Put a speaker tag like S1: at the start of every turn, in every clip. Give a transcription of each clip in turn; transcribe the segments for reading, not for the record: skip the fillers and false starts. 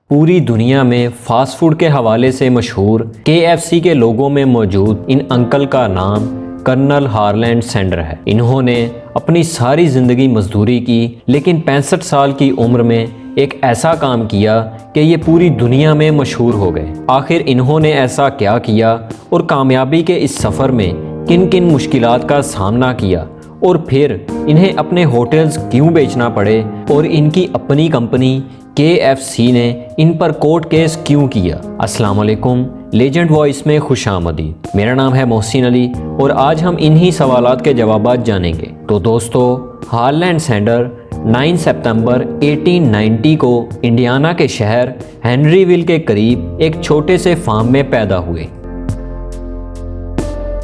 S1: पूरी दुनिया में फास्ट फूड के हवाले से मशहूर KFC के लोगों में मौजूद इन अंकल का नाम कर्नल हार्लैंड सैंडर है। इन्होंने अपनी सारी ज़िंदगी मजदूरी की, लेकिन 65 साल की उम्र में एक ऐसा काम किया कि ये पूरी दुनिया में मशहूर हो गए। आखिर इन्होंने ऐसा क्या किया और कामयाबी के इस सफ़र में किन किन मुश्किलात का सामना किया और फिर इन्हें अपने होटल्स क्यों बेचना पड़े और इनकी अपनी कंपनी KFC ने इन पर कोर्ट केस क्यों किया। अस्सलाम वालेकुम, लेजेंड वॉइस में खुशामदीद। मेरा नाम है मोहसिन अली और आज हम इन्हीं सवालात के जवाबात जानेंगे। तो दोस्तों, हार्लैंड सैंडर 9 सितंबर 1890 को इंडियाना के शहर हेनरीविल के करीब एक छोटे से फार्म में पैदा हुए।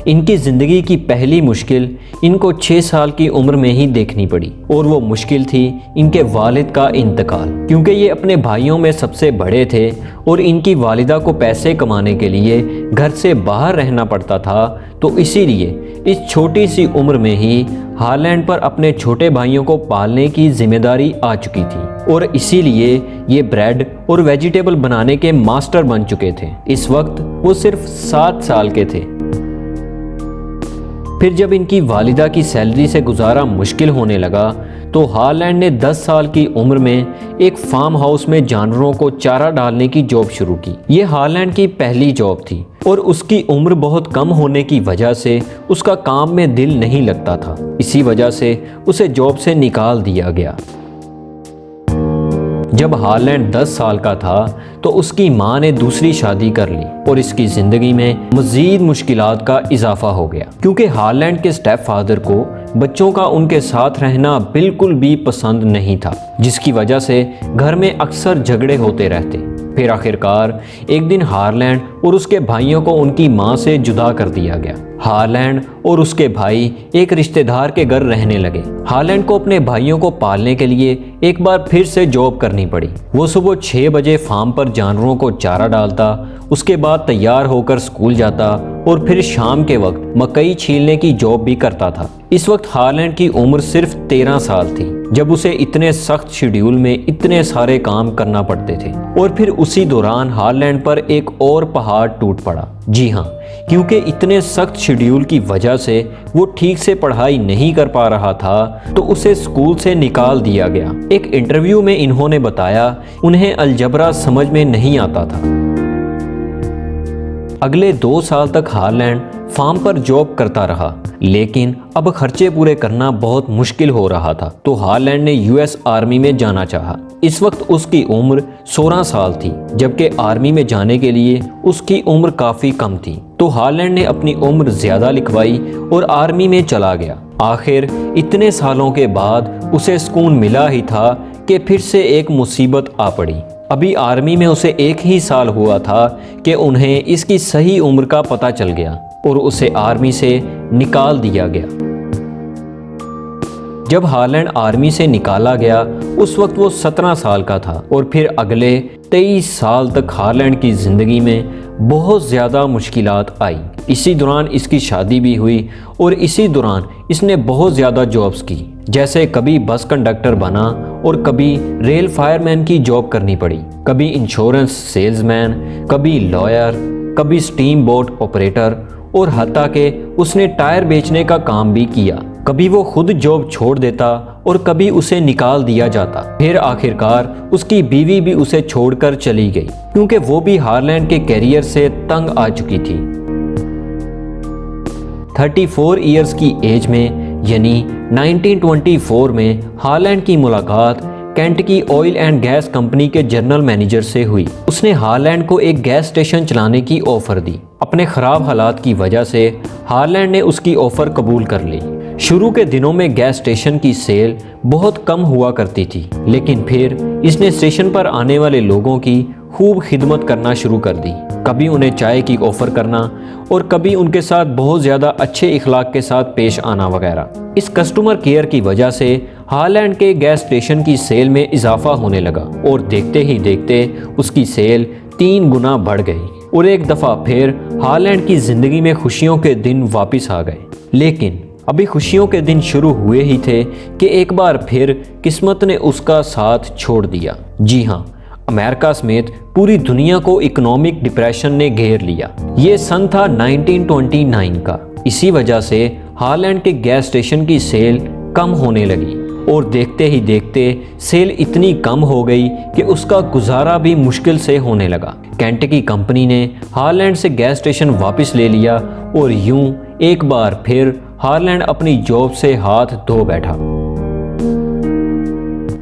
S1: इनकी ज़िंदगी की पहली मुश्किल इनको 6 साल की उम्र में ही देखनी पड़ी और वो मुश्किल थी इनके वालिद का इंतकाल। क्योंकि ये अपने भाइयों में सबसे बड़े थे और इनकी वालिदा को पैसे कमाने के लिए घर से बाहर रहना पड़ता था, तो इसीलिए इस छोटी सी उम्र में ही हार्लैंड पर अपने छोटे भाइयों को पालने की जिम्मेदारी आ चुकी थी और इसीलिए ये ब्रेड और वेजिटेबल बनाने के मास्टर बन चुके थे। इस वक्त वो सिर्फ 7 साल के थे। फिर जब इनकी वालिदा की सैलरी से गुजारा मुश्किल होने लगा तो हार्लैंड ने 10 साल की उम्र में एक फार्म हाउस में जानवरों को चारा डालने की जॉब शुरू की। ये हार्लैंड की पहली जॉब थी और उसकी उम्र बहुत कम होने की वजह से उसका काम में दिल नहीं लगता था। इसी वजह से उसे जॉब से निकाल दिया गया। जब हार्लैंड 10 साल का था तो उसकी मां ने दूसरी शादी कर ली और इसकी ज़िंदगी में मज़ीद मुश्किलात का इजाफा हो गया, क्योंकि हार्लैंड के स्टेप फादर को बच्चों का उनके साथ रहना बिल्कुल भी पसंद नहीं था, जिसकी वजह से घर में अक्सर झगड़े होते रहते। फिर आखिरकार एक दिन हार्लैंड और उसके भाइयों को उनकी मां से जुदा कर दिया गया। हार्लैंड और उसके भाई एक रिश्तेदार के घर रहने लगे। हार्लैंड को अपने भाइयों को पालने के लिए एक बार फिर से जॉब करनी पड़ी। वो सुबह 6 बजे फार्म पर जानवरों को चारा डालता, उसके बाद तैयार होकर स्कूल जाता और फिर शाम के वक्त मकई छीलने की जॉब भी करता था। इस वक्त हार्लैंड की उम्र सिर्फ 13 साल थी जब उसे इतने सख्त शेड्यूल में इतने सारे काम करना पड़ते थे। और फिर उसी दौरान हार्लैंड पर एक और पहाड़ टूट पड़ा। जी हाँ, क्योंकि इतने सख्त शेड्यूल की वजह से वो ठीक से पढ़ाई नहीं कर पा रहा था तो उसे स्कूल से निकाल दिया गया। एक इंटरव्यू में इन्होंने बताया उन्हें अलजबरा समझ में नहीं आता था। अगले 2 साल तक हार्लैंड फार्म पर जॉब करता रहा, लेकिन अब खर्चे पूरे करना बहुत मुश्किल हो रहा था, तो हार्लैंड ने US आर्मी में जाना चाहा। इस वक्त उसकी उम्र 16 साल थी, जबकि आर्मी में जाने के लिए उसकी उम्र काफ़ी कम थी। तो हार्लैंड ने अपनी उम्र ज़्यादा लिखवाई और आर्मी में चला गया। आखिर इतने सालों के बाद उसे सुकून मिला ही था कि फिर से एक मुसीबत आ पड़ी। अभी आर्मी में उसे 1 ही साल हुआ था कि उन्हें इसकी सही उम्र का पता चल गया और उसे आर्मी से निकाल दिया गया। जब हार्लैंड आर्मी से निकाला गया उस वक्त वो 17 साल का था और फिर अगले 23 साल तक हार्लैंड की ज़िंदगी में बहुत ज़्यादा मुश्किलात आई। इसी दौरान इसकी शादी भी हुई और इसी दौरान इसने बहुत ज़्यादा जॉब्स की, जैसे कभी बस कंडक्टर बना और कभी रेल फायरमैन की जॉब करनी पड़ी, कभी इंश्योरेंस सेल्समैन, कभी लॉयर, कभी स्टीम बोट ऑपरेटर और हत्ता के उसने टायर बेचने का काम भी किया। कभी वो खुद जॉब छोड़ देता और कभी उसे निकाल दिया जाता। फिर आखिरकार उसकी बीवी भी उसे छोड़कर चली गई, क्योंकि वो भी हार्लैंड के कैरियर से तंग आ चुकी थी। 34 इयर्स की एज में यानी 1924 में हार्लैंड की मुलाकात Kentucky oil and gas company के जनरल मैनेजर से हुई। उसने हार्लैंड को एक गैस स्टेशन चलाने की ऑफर दी। अपने ख़राब हालात की वजह से हार्लैंड ने उसकी ऑफर कबूल कर ली। शुरू के दिनों में गैस स्टेशन की सेल बहुत कम हुआ करती थी, लेकिन फिर इसने स्टेशन पर आने वाले लोगों की खूब खिदमत करना शुरू कर दी। कभी उन्हें चाय की ऑफ़र करना और कभी उनके साथ बहुत ज़्यादा अच्छे इखलाक के साथ पेश आना वगैरह। इस कस्टमर केयर की वजह से हार्लैंड के गैस स्टेशन की सेल में इजाफा होने लगा और देखते ही देखते उसकी सेल 3 गुना बढ़ गई और एक दफ़ा फिर हार्लैंड की ज़िंदगी में खुशियों के दिन वापस आ गए। लेकिन अभी खुशियों के दिन शुरू हुए ही थे कि एक बार फिर किस्मत ने उसका साथ छोड़ दिया। जी हाँ, अमेरिका समेत पूरी दुनिया को इकोनॉमिक डिप्रेशन ने घेर लिया। ये सन था 1929 का। इसी वजह से हालैंड के गैस स्टेशन की सेल कम होने लगी और देखते ही देखते सेल इतनी कम हो गई कि उसका गुजारा भी मुश्किल से होने लगा। केंटकी कंपनी ने हालैंड से गैस स्टेशन वापस ले लिया और यूं एक बार फिर हालैंड अपनी जॉब से हाथ धो बैठा।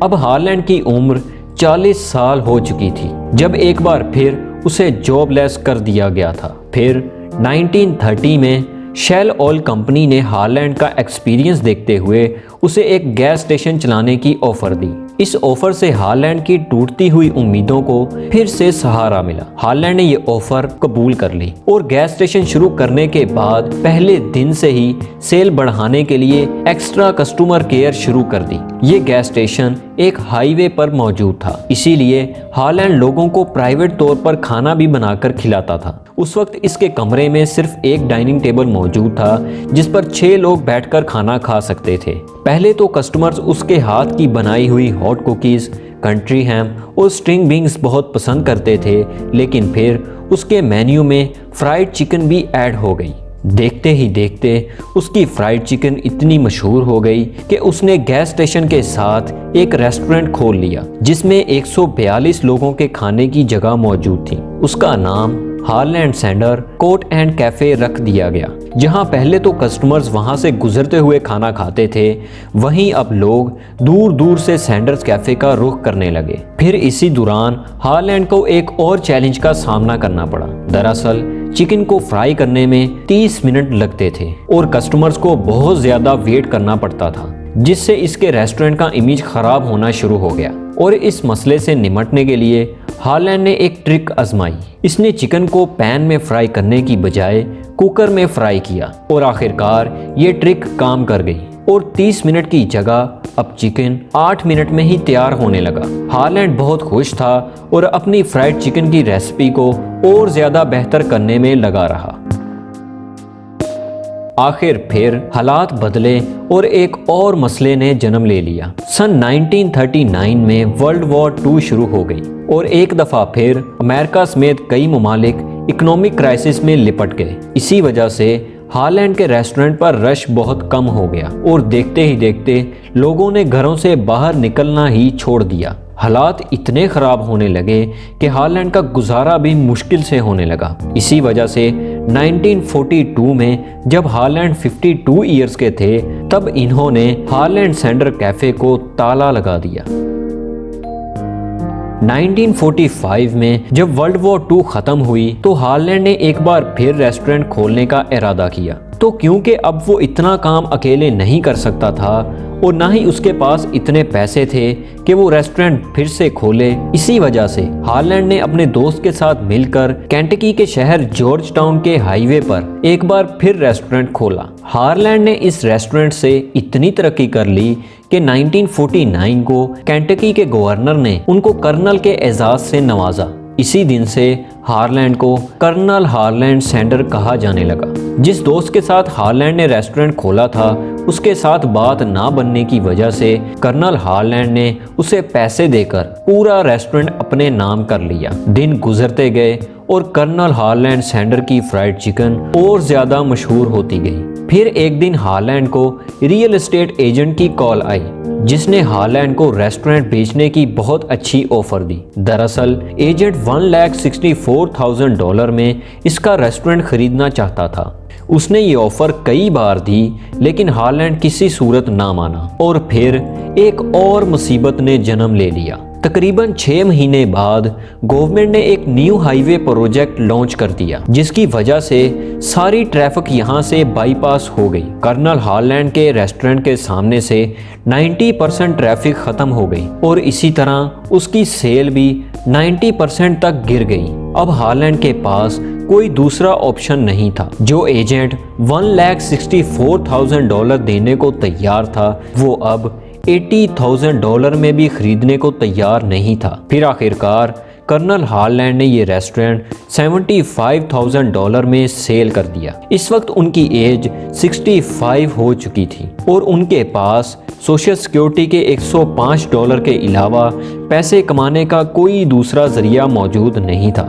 S1: अब हालैंड की उम्र 40 साल हो चुकी थी जब एक बार फिर उसे जॉबलेस कर दिया गया था। फिर 1930 में शेल ऑयल कंपनी ने हालैंड का एक्सपीरियंस देखते हुए उसे एक गैस स्टेशन चलाने की ऑफर दी। इस ऑफर से हालैंड की टूटती हुई उम्मीदों को फिर से सहारा मिला। हालैंड ने ये ऑफर कबूल कर ली और गैस स्टेशन शुरू करने के बाद पहले दिन से ही सेल बढ़ाने के लिए एक्स्ट्रा कस्टमर केयर शुरू कर दी। ये गैस स्टेशन एक हाईवे पर मौजूद था, इसीलिए हालैंड लोगों को प्राइवेट तौर पर खाना भी बनाकर खिलाता था। उस वक्त इसके कमरे में सिर्फ एक डाइनिंग टेबल मौजूद था जिस पर 6 लोग बैठकर खाना खा सकते थे। पहले तो कस्टमर्स उसके हाथ की बनाई हुई हॉट कुकीज़, कंट्री हैम और स्ट्रिंग बीन्स बहुत पसंद करते थे, लेकिन फिर उसके मेन्यू में फ्राइड चिकन भी ऐड हो गई। देखते ही देखते उसकी फ्राइड चिकन इतनी मशहूर हो गई कि उसने गैस स्टेशन के साथ एक रेस्टोरेंट खोल लिया जिसमें 142 लोगों के खाने की जगह मौजूद थी। उसका नाम Holland Sander Coat and Cafe रख दिया गया। जहां पहले तो कस्टमर्स वहां से गुजरते हुए खाना खाते थे, वहीं अब लोग दूर दूर से सैंडर्स कैफे का रुख करने लगे। फिर इसी दौरान हालैंड को एक और चैलेंज का सामना करना पड़ा। दरअसल चिकन को फ्राई करने में 30 मिनट लगते थे और कस्टमर्स को बहुत ज्यादा वेट करना पड़ता था, जिससे इसके रेस्टोरेंट का इमेज खराब होना शुरू हो गया। और इस मसले से निपटने के लिए हालैंड ने एक ट्रिक आजमाई। इसने चिकन को पैन में फ्राई करने की बजाय कुकर में फ्राई किया और आखिरकार ये ट्रिक काम कर गई और 30 मिनट की जगह अब चिकन 8 मिनट में ही तैयार होने लगा। हालैंड बहुत खुश था और अपनी फ्राइड चिकन की रेसिपी को और ज्यादा बेहतर करने में लगा रहा। आखिर फिर हालात बदले और एक और मसले ने जन्म ले लिया। सन 1939 में वर्ल्ड वॉर 2 शुरू हो गई और एक दफा फिर अमेरिका समेत कई ममालिक इकोनॉमिक क्राइसिस में लिपट गए। इसी वजह से हालैंड के रेस्टोरेंट पर रश बहुत कम हो गया और देखते ही देखते लोगों ने घरों से बाहर निकलना ही छोड़ दिया। हालात इतने ख़राब होने लगे कि हालैंड का गुजारा भी मुश्किल से होने लगा। इसी वजह से 1942 में जब हालैंड 52 ईयर्स के थे, तब इन्होंने हालैंड सैंडर कैफे को ताला लगा दिया। 1945 में जब वर्ल्ड वॉर 2 खत्म हुई तो हालैंड ने एक बार फिर रेस्टोरेंट खोलने का इरादा किया। तो क्योंकि अब वो इतना काम अकेले नहीं कर सकता था और ना ही उसके पास इतने पैसे थे कि वो रेस्टोरेंट फिर से खोले, इसी वजह से हालैंड ने अपने दोस्त के साथ मिलकर केंटकी के शहर जॉर्ज टाउन के हाईवे पर एक बार फिर रेस्टोरेंट खोला। हालैंड ने इस रेस्टोरेंट से इतनी तरक्की कर ली कि 1949 को केंटकी के गवर्नर ने उनको कर्नल के एजाज से नवाजा। इसी दिन से हालैंड को कर्नल हालैंड सैंडर कहा जाने लगा। जिस दोस्त के साथ हालैंड ने रेस्टोरेंट खोला था, उसके साथ बात ना बनने की वजह से कर्नल हालैंड ने उसे पैसे देकर पूरा रेस्टोरेंट अपने नाम कर लिया। दिन गुजरते गए और कर्नल हालैंड सैंडर की फ्राइड चिकन और ज्यादा मशहूर होती गई। फिर एक दिन हालैंड को रियल एस्टेट एजेंट की कॉल आई, जिसने हालैंड को रेस्टोरेंट बेचने की बहुत अच्छी ऑफर दी। दरअसल एजेंट $1,64,000 में इसका रेस्टोरेंट खरीदना चाहता था। उसने ये ऑफर कई बार दी, लेकिन हालैंड किसी सूरत ना माना और फिर एक और मुसीबत ने जन्म ले लिया। तकरीबन 6 महीने बाद गवर्नमेंट ने एक न्यू हाईवे प्रोजेक्ट लॉन्च कर दिया, जिसकी वजह से सारी ट्रैफिक यहाँ से बाईपास हो गई। कर्नल हालैंड के रेस्टोरेंट के सामने से 90% ट्रैफिक खत्म हो गई और इसी तरह उसकी सेल भी 90% तक गिर गई। अब हालैंड के पास कोई दूसरा ऑप्शन नहीं था। जो एजेंट $1,64,000 देने को तैयार था, वो अब $80,000 में भी खरीदने को तैयार नहीं था। फिर आखिरकार कर्नल हॉलैंड ने ये रेस्टोरेंट $75,000 में सेल कर दिया। इस वक्त उनकी एज 65 हो चुकी थी और उनके पास सोशल सिक्योरिटी के $105 के अलावा पैसे कमाने का कोई दूसरा जरिया मौजूद नहीं था।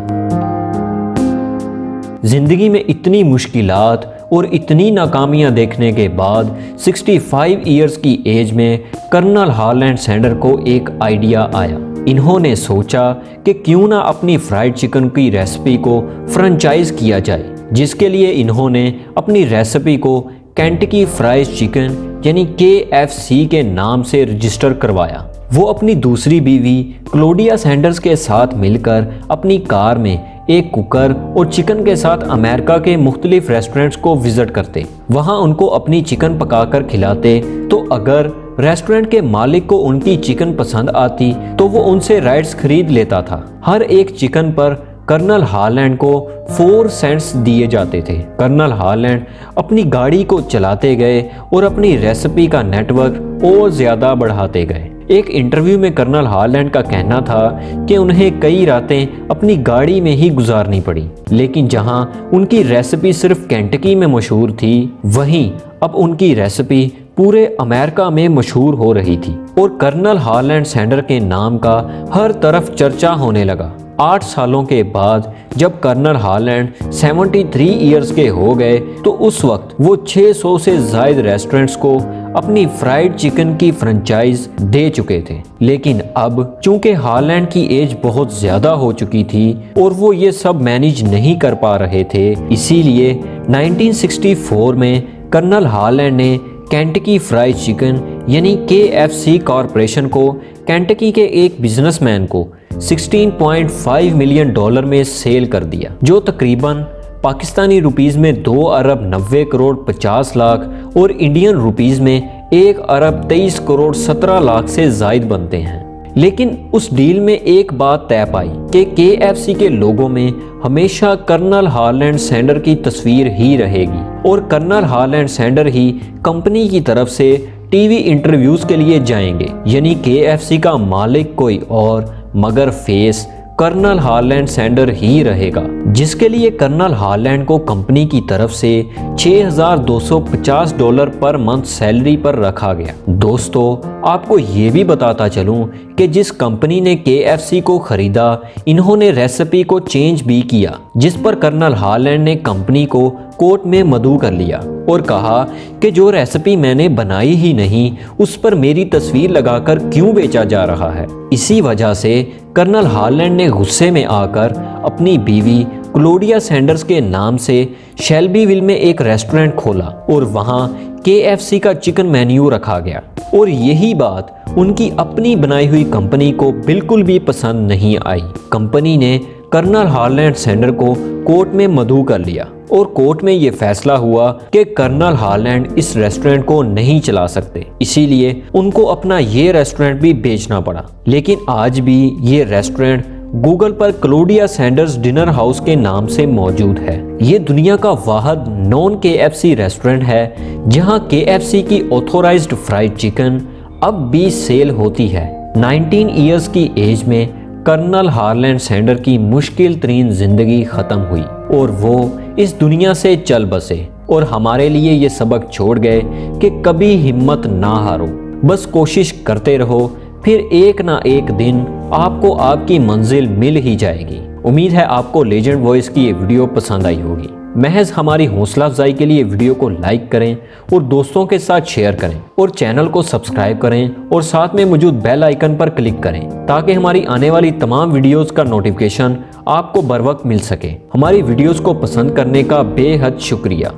S1: जिंदगी में इतनी मुश्किलात और इतनी नाकामियां देखने के बाद 65 इयर्स की एज में कर्नल हॉलैंड सैंडर को एक आइडिया आया। इन्होंने सोचा कि क्यों ना अपनी फ्राइड चिकन की रेसिपी को फ्रेंचाइज किया जाए, जिसके लिए इन्होंने अपनी रेसिपी को केंटकी फ्राइड चिकन यानी KFC के नाम से रजिस्टर करवाया। वो अपनी दूसरी बीवी क्लोडिया सैंडर्स के साथ मिलकर अपनी कार में एक कुकर और चिकन के साथ अमेरिका के मुख्तलिफ रेस्टोरेंट्स को विजिट करते, वहाँ उनको अपनी चिकन पकाकर खिलाते। तो अगर रेस्टोरेंट के मालिक को उनकी चिकन पसंद आती तो वो उनसे राइट्स खरीद लेता था। हर एक चिकन पर कर्नल हॉलैंड को 4 सेंट्स दिए जाते थे। कर्नल हॉलैंड अपनी गाड़ी को चलाते गए और अपनी रेसिपी का नेटवर्क और ज़्यादा बढ़ाते गए। एक इंटरव्यू में कर्नल हॉलैंड का कहना था कि उन्हें कई रातें अपनी गाड़ी में ही गुजारनी पड़ी, लेकिन जहां उनकी रेसिपी सिर्फ केंटकी में मशहूर थी, वहीं अब उनकी रेसिपी पूरे अमेरिका में मशहूर हो रही थी और कर्नल हॉलैंड सैंडर के नाम का हर तरफ चर्चा होने लगा। 8 सालों के बाद जब कर्नल हॉलैंड 73 इयर्स के हो गए तो उस वक्त वो 600 से ज़ायद रेस्टोरेंट्स को अपनी फ्राइड चिकन की फ्रेंचाइज दे चुके थे। लेकिन अब चूंकि हॉलैंड की एज बहुत ज़्यादा हो चुकी थी और वो ये सब मैनेज नहीं कर पा रहे थे, इसीलिए 1964 में कर्नल हॉलैंड ने केंटकी फ्राइड चिकन यानी KFC कॉरपोरेशन को केंटकी के एक बिजनेसमैन को $16.5 मिलियन में सेल कर दिया, जो तकरीबन पाकिस्तानी रुपीस में 2 अरब 90 करोड़ 50 लाख और इंडियन रुपीस में 1 अरब 23 करोड़ 17 लाख से जायद बनते हैं। लेकिन उस डील में एक बात तय पाई कि KFC के लोगों में हमेशा कर्नल हॉलैंड सैंडर की तस्वीर ही रहेगी और कर्नल हॉलैंड सैंडर ही कंपनी की तरफ से टीवी इंटरव्यूज के लिए जाएंगे, यानी KFC का मालिक कोई और मगर फेस कर्नल हॉलैंड सैंडर ही रहेगा, जिसके लिए कर्नल हॉलैंड को कंपनी की तरफ से $6,250 पर मंथ सैलरी पर रखा गया। दोस्तों, आपको ये भी बताता चलूं कि जिस कंपनी ने KFC को खरीदा, इन्होंने रेसिपी को चेंज भी किया, जिस पर कर्नल हॉलैंड ने कंपनी को कोर्ट में मदऊ कर लिया और कहा कि जो रेसिपी मैंने बनाई ही नहीं, उस पर मेरी तस्वीर लगाकर क्यों बेचा जा रहा है। इसी वजह से कर्नल हॉलैंड ने गुस्से में आकर अपनी बीवी क्लोडिया सैंडर्स के नाम से शेल्बीविल में एक रेस्टोरेंट खोला और वहां KFC का चिकन मेन्यू रखा गया। और यही बात उनकी अपनी बनाई हुई कंपनी को बिल्कुल भी पसंद नहीं आई। कंपनी ने कर्नल हॉलैंड सैंडर को कोर्ट में मदऊ कर लिया और कोर्ट में ये फैसला हुआ कि कर्नल हॉलैंड इस रेस्टोरेंट को नहीं चला सकते, इसीलिए उनको अपना ये रेस्टोरेंट भी बेचना पड़ा। लेकिन आज भी ये रेस्टोरेंट गूगल पर क्लोडिया सैंडर्स डिनर हाउस के नाम से मौजूद है। ये दुनिया का वाहिद नॉन KFC रेस्टोरेंट है जहां KFC की ऑथोराइज्ड फ्राइड चिकन अब भी सेल होती है। 19 इयर्स की एज में कर्नल हॉलैंड सैंडर की मुश्किल तरीन जिंदगी खत्म हुई और वो इस दुनिया से चल बसे और हमारे लिए ये सबक छोड़ गए कि कभी हिम्मत ना हारो, बस कोशिश करते रहो, फिर एक ना एक दिन आपको आपकी मंजिल मिल ही जाएगी। उम्मीद है आपको लेजेंड वॉइस की ये वीडियो पसंद आई होगी। महज हमारी हौसला अफजाई के लिए वीडियो को लाइक करें और दोस्तों के साथ शेयर करें और चैनल को सब्सक्राइब करें और साथ में मौजूद बेल आइकन पर क्लिक करें ताकि हमारी आने वाली तमाम वीडियोस का नोटिफिकेशन आपको बर वक्त मिल सके। हमारी वीडियोस को पसंद करने का बेहद शुक्रिया।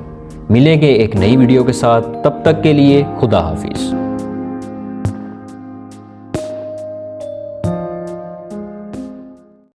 S1: मिलेंगे एक नई वीडियो के साथ, तब तक के लिए खुदा हाफिज।